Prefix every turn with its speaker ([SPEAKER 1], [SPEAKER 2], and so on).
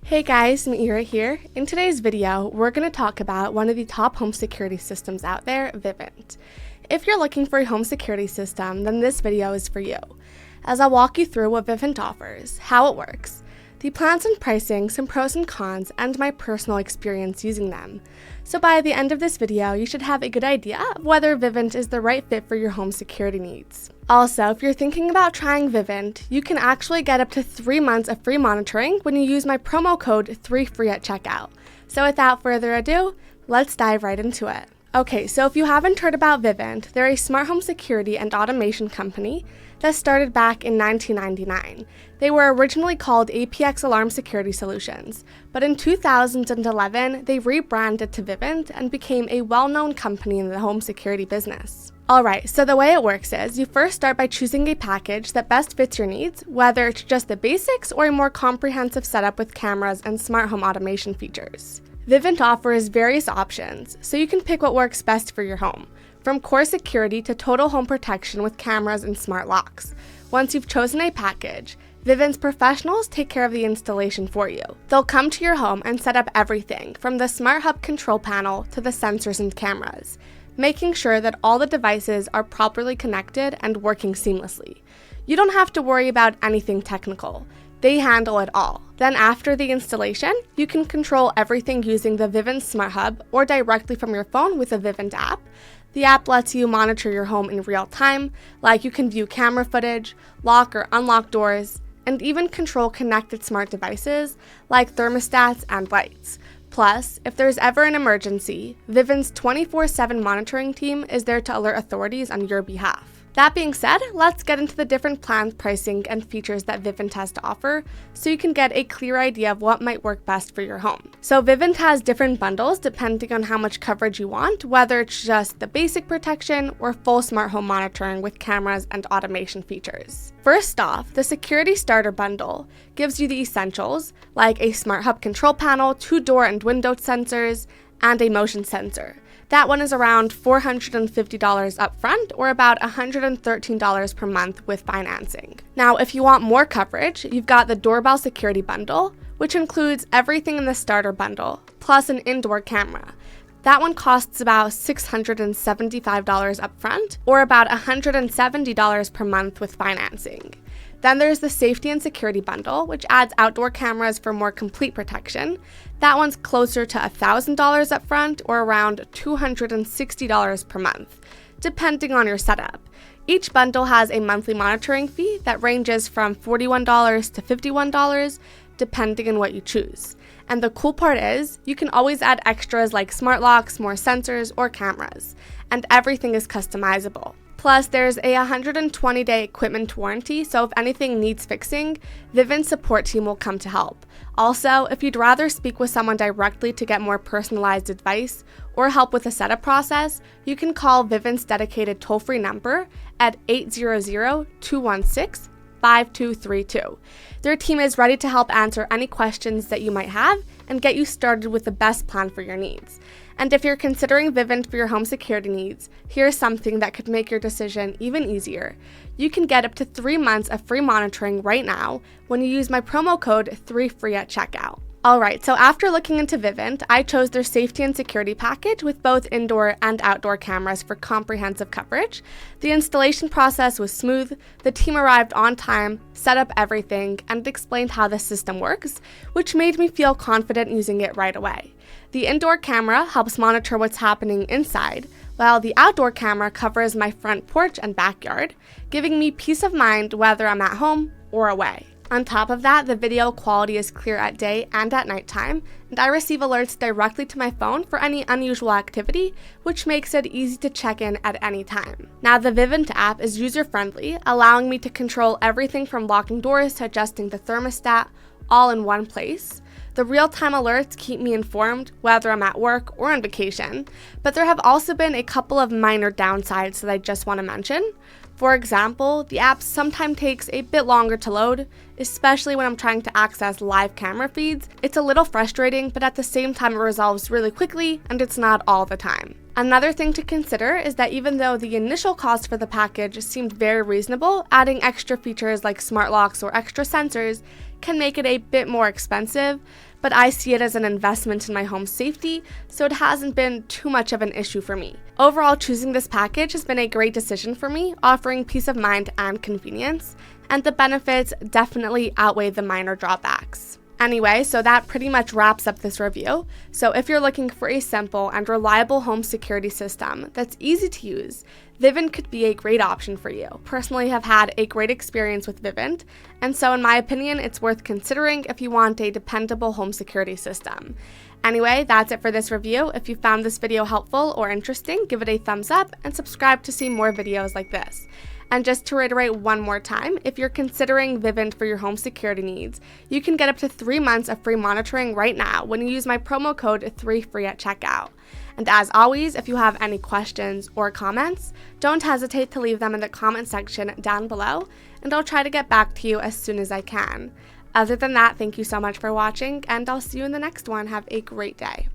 [SPEAKER 1] Hey guys, Maira here. In today's video, we're going to talk about one of the top home security systems out there, Vivint. If you're looking for a home security system, then this video is for you, as I'll walk you through what Vivint offers, how it works, the plans and pricing, some pros and cons, and my personal experience using them. So by the end of this video, you should have a good idea of whether Vivint is the right fit for your home security needs. Also, if you're thinking about trying Vivint, you can actually get up to 3 months of free monitoring when you use my promo code 3FREE at checkout. So without further ado, let's dive right into it. Okay, so if you haven't heard about Vivint, they're a smart home security and automation company that started back in 1999. They were originally called APX Alarm Security Solutions, but in 2011, they rebranded to Vivint and became a well-known company in the home security business. Alright, so the way it works is, you first start by choosing a package that best fits your needs, whether it's just the basics or a more comprehensive setup with cameras and smart home automation features. Vivint offers various options, so you can pick what works best for your home, from core security to total home protection with cameras and smart locks. Once you've chosen a package, Vivint's professionals take care of the installation for you. They'll come to your home and set up everything, from the Smart Hub control panel to the sensors and cameras, making sure that all the devices are properly connected and working seamlessly. You don't have to worry about anything technical. They handle it all. Then after the installation, you can control everything using the Vivint Smart Hub or directly from your phone with the Vivint app. The app lets you monitor your home in real time, like you can view camera footage, lock or unlock doors, and even control connected smart devices like thermostats and lights. Plus, if there's ever an emergency, Vivint's 24/7 monitoring team is there to alert authorities on your behalf. That being said, let's get into the different plans, pricing, and features that Vivint has to offer so you can get a clear idea of what might work best for your home. So Vivint has different bundles depending on how much coverage you want, whether it's just the basic protection or full smart home monitoring with cameras and automation features. First off, the Security Starter Bundle gives you the essentials like a Smart Hub control panel, 2 door and window sensors, and a motion sensor. That one is around $450 upfront or about $113 per month with financing. Now, if you want more coverage, you've got the Doorbell Security Bundle, which includes everything in the starter bundle, plus an indoor camera. That one costs about $675 upfront or about $170 per month with financing. Then there's the Safety and Security Bundle, which adds outdoor cameras for more complete protection. That one's closer to $1,000 upfront or around $260 per month, depending on your setup. Each bundle has a monthly monitoring fee that ranges from $41 to $51, depending on what you choose. And the cool part is, you can always add extras like smart locks, more sensors, or cameras, and everything is customizable. Plus, there's a 120-day equipment warranty, so if anything needs fixing, Vivint's support team will come to help. Also, if you'd rather speak with someone directly to get more personalized advice or help with the setup process, you can call Vivint's dedicated toll-free number at 800-216-5232. Their team is ready to help answer any questions that you might have and get you started with the best plan for your needs. And if you're considering Vivint for your home security needs, here's something that could make your decision even easier. You can get up to 3 months of free monitoring right now when you use my promo code 3FREE at checkout. Alright, so after looking into Vivint, I chose their safety and security package with both indoor and outdoor cameras for comprehensive coverage. The installation process was smooth, the team arrived on time, set up everything, and explained how the system works, which made me feel confident using it right away. The indoor camera helps monitor what's happening inside, while the outdoor camera covers my front porch and backyard, giving me peace of mind whether I'm at home or away. On top of that, the video quality is clear at day and at nighttime, and I receive alerts directly to my phone for any unusual activity, which makes it easy to check in at any time. Now, the Vivint app is user-friendly, allowing me to control everything from locking doors to adjusting the thermostat, all in one place. The real-time alerts keep me informed whether I'm at work or on vacation, but there have also been a couple of minor downsides that I just want to mention. For example, the app sometimes takes a bit longer to load, especially when I'm trying to access live camera feeds. It's a little frustrating, but at the same time it resolves really quickly, and it's not all the time. Another thing to consider is that even though the initial cost for the package seemed very reasonable, adding extra features like smart locks or extra sensors can make it a bit more expensive, but I see it as an investment in my home safety, so it hasn't been too much of an issue for me. Overall, choosing this package has been a great decision for me, offering peace of mind and convenience, and the benefits definitely outweigh the minor drawbacks. Anyway, so that pretty much wraps up this review. So if you're looking for a simple and reliable home security system that's easy to use, Vivint could be a great option for you. Personally, have had a great experience with Vivint, and so in my opinion, it's worth considering if you want a dependable home security system. Anyway, that's it for this review. If you found this video helpful or interesting, give it a thumbs up and subscribe to see more videos like this. And just to reiterate one more time, if you're considering Vivint for your home security needs, you can get up to 3 months of free monitoring right now when you use my promo code 3FREE at checkout. And as always, if you have any questions or comments, don't hesitate to leave them in the comment section down below, and I'll try to get back to you as soon as I can. Other than that, thank you so much for watching, and I'll see you in the next one. Have a great day.